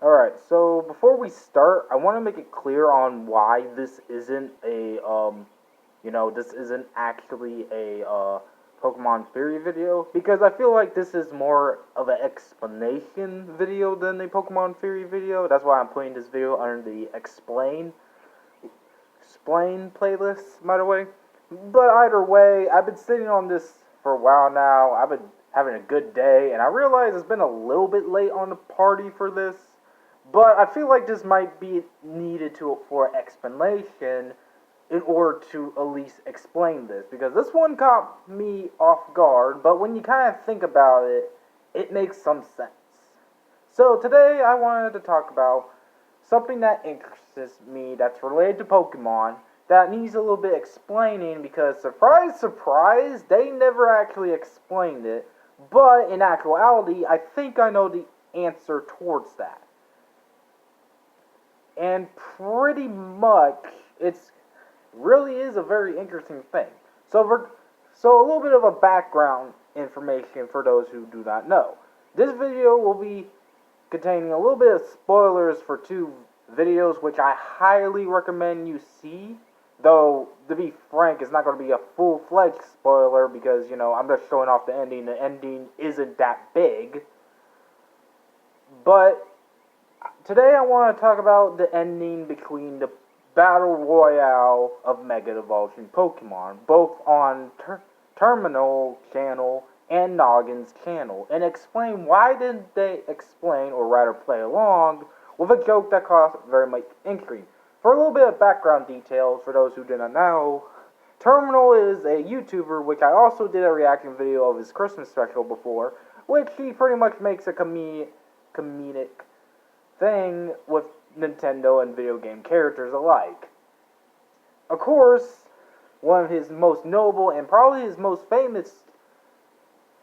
Alright, so before we start, I want to make it clear on why this isn't this isn't actually a Pokemon Theory video, because I feel like this is more of an explanation video than a Pokemon Theory video. That's why I'm putting this video under the Explain playlist, by the way. But either way, I've been sitting on this for a while now. I've been having a good day, and I realize it's been a little bit late on the party for this. But I feel like this might be needed for explanation in order to at least explain this, because this one caught me off guard. But when you kind of think about it, it makes some sense. So today I wanted to talk about something that interests me that's related to Pokemon that needs a little bit explaining, because surprise, surprise, they never actually explained it. But in actuality, I think I know the answer towards that. And pretty much, it's really is a very interesting thing. So a little bit of a background information for those who do not know. This video will be containing a little bit of spoilers for two videos, which I highly recommend you see. Though, to be frank, it's not going to be a full-fledged spoiler because, I'm just showing off the ending. The ending isn't that big. But today I want to talk about the ending between the Battle Royale of Mega Evolution Pokemon, both on Terminal channel and Noggin's channel, and explain why didn't they explain, or rather play along, with a joke that caused very much intrigue. For a little bit of background details, for those who do not know, Terminal is a YouTuber, which I also did a reaction video of his Christmas special before, which he pretty much makes a comedic thing with Nintendo and video game characters alike. Of course, one of his most noble and probably his most famous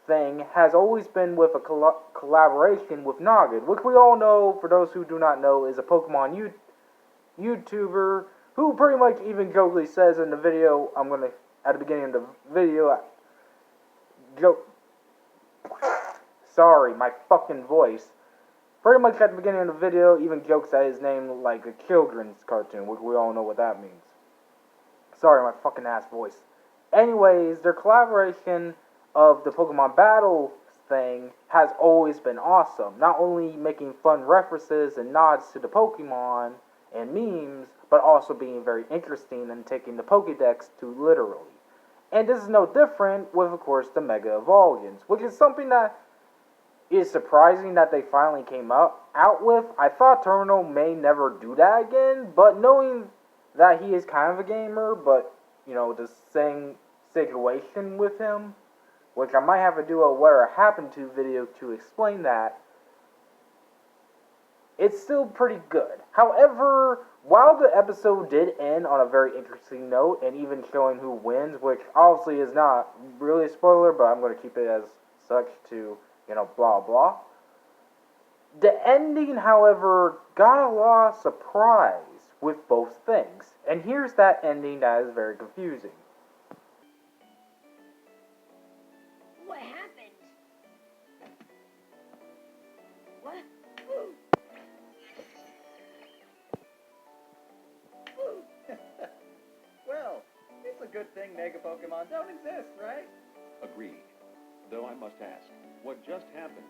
thing has always been with a collaboration with Noggin, which we all know, for those who do not know, is a Pokemon YouTuber who pretty much even jokingly says in the video, at the beginning of the video, joke, sorry, my fucking voice, pretty much at the beginning of the video, even jokes at his name like a children's cartoon, which we all know what that means. Sorry, my fucking ass voice. Anyways, their collaboration of the Pokemon Battle thing has always been awesome. Not only making fun references and nods to the Pokemon and memes, but also being very interesting and taking the Pokédex to literally. And this is no different with, of course, the Mega Evolutions, which is something that is surprising that they finally came out with. I thought Terminal may never do that again, but knowing that he is kind of a gamer, but, the same situation with him, which I might have to do a Whatever Happened To video to explain that, it's still pretty good. However, while the episode did end on a very interesting note, and even showing who wins, which obviously is not really a spoiler, but I'm going to keep it as such to, blah blah. The ending, however, got a lot of surprise with both things. And here's that ending that is very confusing. What happened? What? Well, it's a good thing Mega Pokemon don't exist, right? Agreed. Though I must ask, what just happened?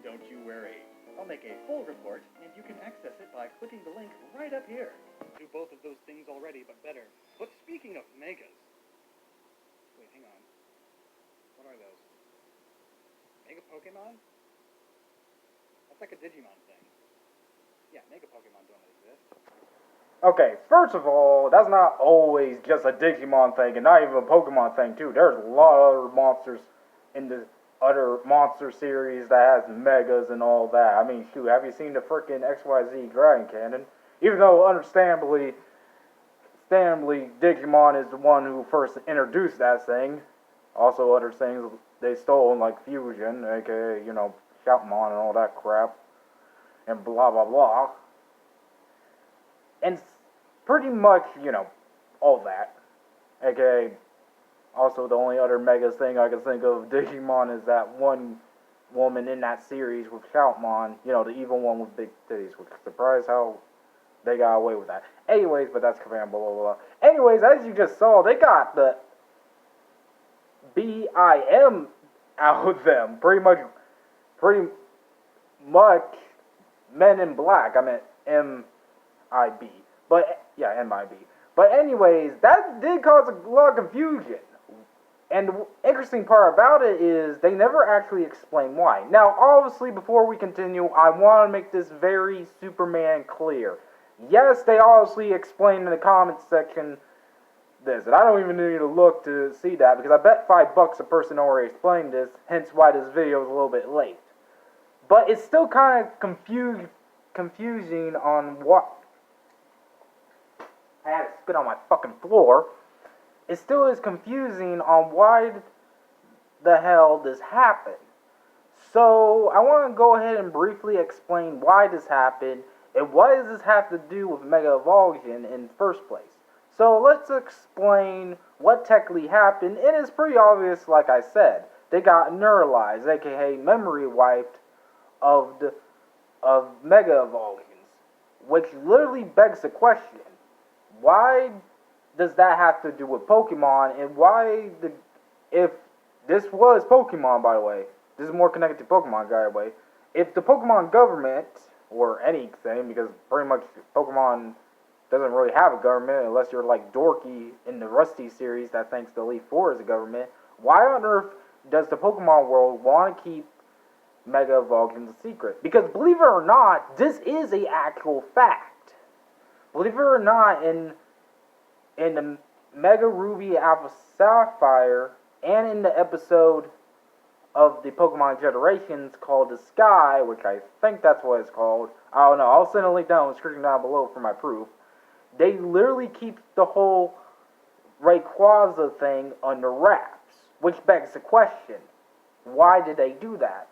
Don't you worry. I'll make a full report, and you can access it by clicking the link right up here. Do both of those things already, but better. But speaking of megas... Wait, hang on. What are those? Mega Pokemon? That's like a Digimon thing. Yeah, Mega Pokemon don't exist. Okay, first of all, that's not always just a Digimon thing, and not even a Pokemon thing, too. There's a lot of other monsters in the other monster series that has megas and all that. I mean, shoot, have you seen the frickin' XYZ Dragon Cannon? Even though, understandably, Digimon is the one who first introduced that thing. Also, other things they stole, like Fusion, aka, Shoutmon and all that crap. And blah, blah, blah. And pretty much, all that. aka, also the only other mega thing I can think of Digimon is that one woman in that series with Shoutmon, you know, the evil one with big titties, which surprised how they got away with that. Anyways, but that's blah, blah, blah. Anyways, as you just saw, they got the BIM out of them. Pretty much Men in Black. I meant MIB. But, yeah, MIB. But anyways, that did cause a lot of confusion. And the interesting part about it is they never actually explain why. Now, obviously, before we continue, I want to make this very Superman clear. Yes, they obviously explain in the comments section this, and I don't even need to look to see that, because I bet $5 a person already explained this, hence why this video is a little bit late. But it's still kind of confusing on what... I had to spit on my fucking floor. It still is confusing on why the hell this happened. So, I want to go ahead and briefly explain why this happened, and what does this have to do with Mega Evolution in the first place. So, let's explain what technically happened, and it's pretty obvious, like I said. They got neuralized, aka memory wiped, of Mega Evolutions, which literally begs the question, why does that have to do with Pokemon, and why if this was Pokemon, by the way, this is more connected to Pokemon, by the way, if the Pokemon government, or anything, because pretty much Pokemon doesn't really have a government, unless you're like Dorky in the Rusty series that thinks the Elite Four is a government, why on earth does the Pokemon world want to keep Mega Evolutions a secret? Because believe it or not, this is a actual fact. Believe it or not, in the Mega Ruby Alpha Sapphire, and in the episode of the Pokemon Generations called The Sky, which I think that's what it's called. I don't know. I'll send a link down in the description down below for my proof. They literally keep the whole Rayquaza thing under wraps, which begs the question, why did they do that?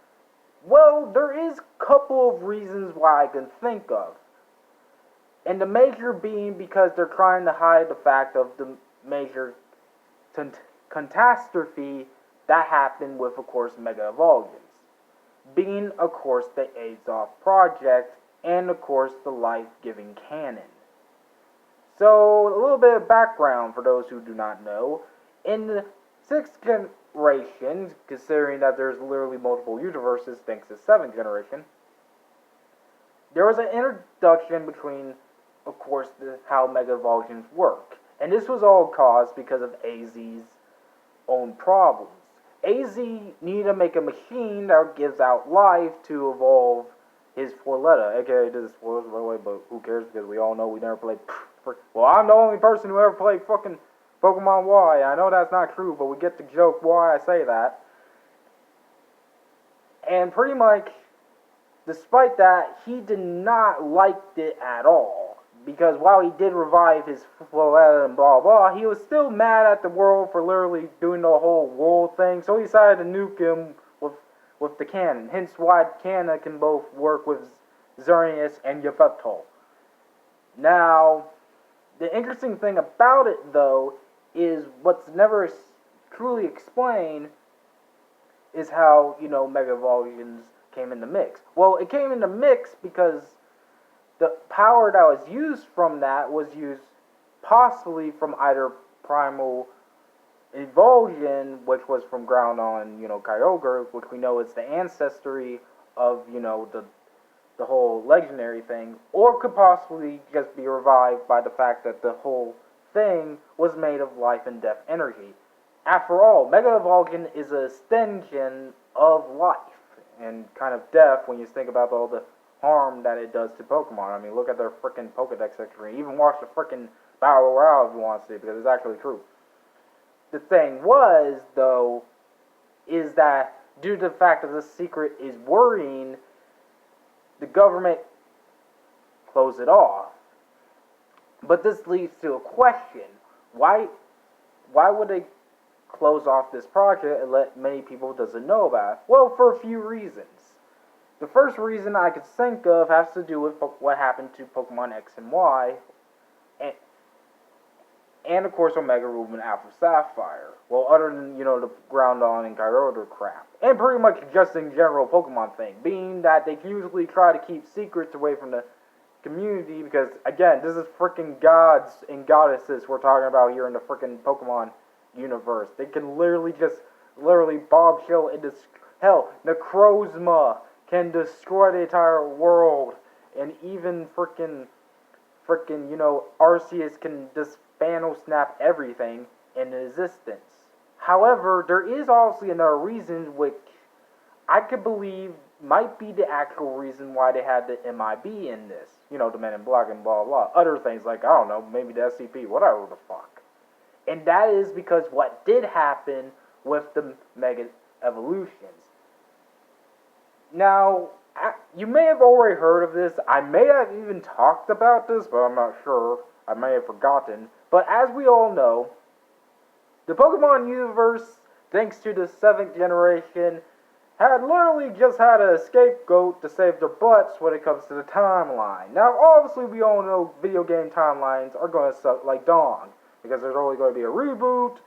Well, there is a couple of reasons why I can think of. And the major being because they're trying to hide the fact of the major catastrophe that happened with, of course, Mega Evolutions. Being, of course, the Azoth Project, and, of course, the life-giving canon. So, a little bit of background for those who do not know. In the 6th generation, considering that there's literally multiple universes thanks to 7th generation, there was an introduction between, of course, how Mega Evolutions work. And this was all caused because of AZ's own problems. AZ needed to make a machine that gives out life to evolve his Forletta, aka this is spoilers by the way, but who cares, because we all know we never played. Well, I'm the only person who ever played fucking Pokemon Y. I know that's not true, but we get the joke why I say that. And pretty much, despite that, he did not like it at all. Because while he did revive his Floetta and blah blah, he was still mad at the world for literally doing the whole world thing. So he decided to nuke him with the cannon. Hence why Canna can both work with Xerneas and Yveltal. Now, the interesting thing about it though is what's never truly explained is how, you know, Mega Evolutions came in the mix. Well, it came in the mix because the power that was used from that was used possibly from either Primal Evolution, which was from Groudon, you know, Kyogre, which we know is the ancestry of, you know, the whole legendary thing, or could possibly just be revived by the fact that the whole thing was made of life and death energy. After all, Mega Evolution is an extension of life and kind of death when you think about all the harm that it does to Pokemon. I mean, look at their frickin' Pokedex section. Even watch the frickin' Battle Royale if you want to see it, because it's actually true. The thing was, though, is that due to the fact that this secret is worrying, the government closed it off. But this leads to a question. Why would they close off this project and let many people doesn't know about it? Well, for a few reasons. The first reason I could think of has to do with what happened to Pokemon X and Y. and of course Omega Ruben Alpha Sapphire. Well, other than, the Groudon and Gyarados crap. And pretty much just in general Pokemon thing, being that they usually try to keep secrets away from the community because, again, this is freaking gods and goddesses we're talking about here in the freaking Pokemon universe. They can literally bombshell into... Hell, Necrozma can destroy the entire world, and even freaking, Arceus can just snap everything in existence. However, there is obviously another reason which I could believe might be the actual reason why they had the MIB in this. The Men in Black and blah blah. Other things like, I don't know, maybe the SCP, whatever the fuck. And that is because what did happen with the Mega Evolutions. Now, you may have already heard of this. I may have even talked about this, but I'm not sure. I may have forgotten. But as we all know, the Pokemon universe, thanks to the 7th generation, had literally just had a scapegoat to save their butts when it comes to the timeline. Now, obviously, we all know video game timelines are going to suck like dong, because there's only going to be a reboot,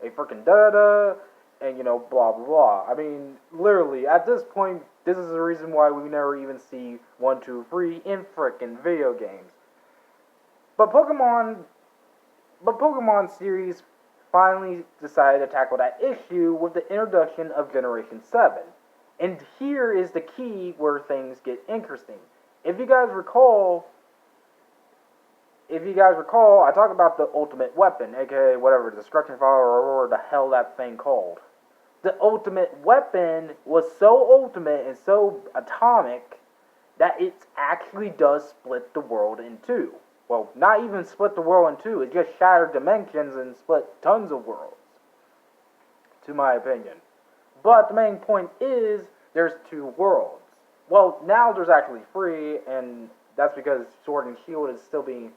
a freaking da-da, and, blah, blah, blah. I mean, literally, at this point, this is the reason why we never even see 1, 2, 3 in freaking video games. But Pokemon series finally decided to tackle that issue with the introduction of Generation 7. And here is the key where things get interesting. If you guys recall, I talk about the ultimate weapon, aka whatever, Destruction Flower or the hell that thing called. The ultimate weapon was so ultimate and so atomic that it actually does split the world in two. Well, not even split the world in two, it just shattered dimensions and split tons of worlds, to my opinion. But the main point is, there's 2 worlds. Well, now there's actually 3, and that's because Sword and Shield is still being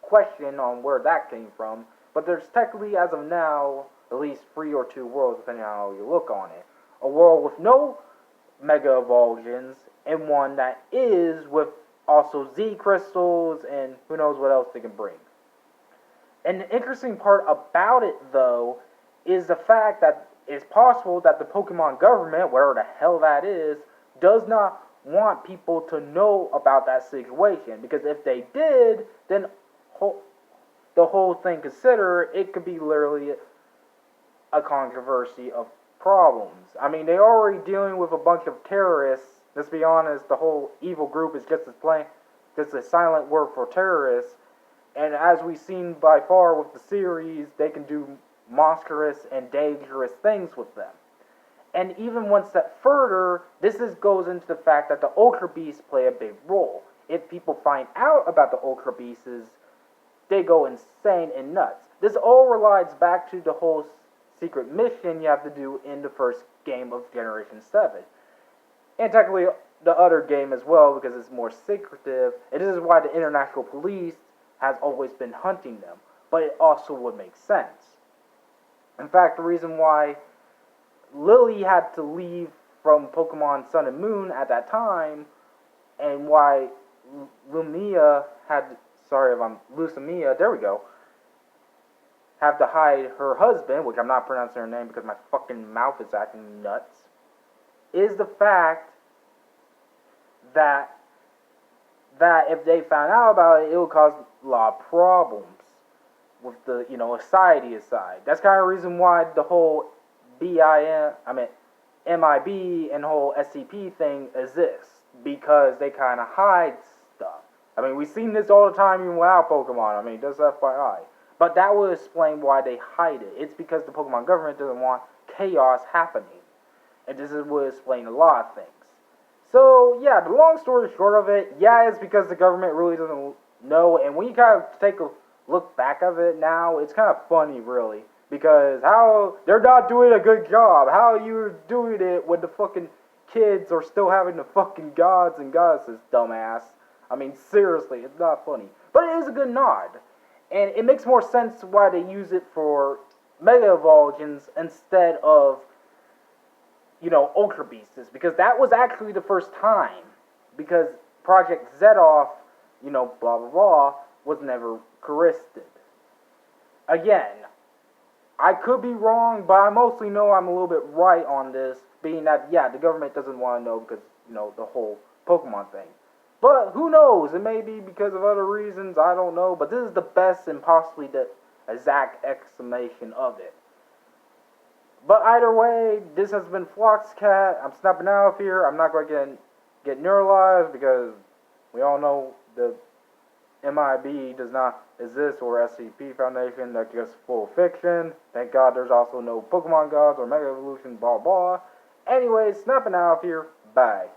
questioned on where that came from. But there's technically, as of now, at least 3 or 2 worlds, depending on how you look on it. A world with no Mega Evolutions, and one that is with also Z crystals, and who knows what else they can bring. And the interesting part about it, though, is the fact that it's possible that the Pokemon government, whatever the hell that is, does not want people to know about that situation. Because if they did, then the whole thing considered, it could be literally a controversy of problems. I mean, they're already dealing with a bunch of terrorists. Let's be honest, the whole evil group is just a silent word for terrorists. And as we've seen by far with the series, they can do monstrous and dangerous things with them. And even one step further, goes into the fact that the Ultra Beasts play a big role. If people find out about the Ultra Beasts, they go insane and nuts. This all relies back to the whole secret mission you have to do in the first game of Generation 7. And technically the other game as well, because it's more secretive. And this is why the International Police has always been hunting them. But it also would make sense. In fact, the reason why Lily had to leave from Pokemon Sun and Moon at that time, and why Lumia had, there we go, have to hide her husband, which I'm not pronouncing her name because my fucking mouth is acting nuts, is the fact that if they found out about it, it would cause a lot of problems with the, society aside. That's kind of the reason why the whole MIB and whole SCP thing exists, because they kind of hide stuff. I mean, we've seen this all the time even without Pokemon. I mean, just FYI. But that would explain why they hide it. It's because the Pokemon government doesn't want chaos happening. And this would explain a lot of things. So, yeah, the long story short of it, yeah, it's because the government really doesn't know. And when you kind of take a look back of it now, it's kind of funny, really. Because how they're not doing a good job. How are you doing it when the fucking kids are still having the fucking gods and goddesses, dumbass? I mean, seriously, it's not funny. But it is a good nod. And it makes more sense why they use it for Mega Evolutions instead of, Ultra Beasts. Because that was actually the first time. Because Project Zetoff, blah, blah, blah, was never corrected. again, I could be wrong, but I mostly know I'm a little bit right on this, being that, yeah, the government doesn't want to know because, the whole Pokemon thing. But who knows? It may be because of other reasons, I don't know, but this is the best and possibly the exact explanation of it. But either way, this has been Floxcat. I'm snapping out of here. I'm not going to get neuralized because we all know the MIB does not exist, or SCP Foundation, that's just full fiction. Thank God there's also no Pokemon Gods or Mega Evolution, blah blah. Anyways, snapping out of here. Bye.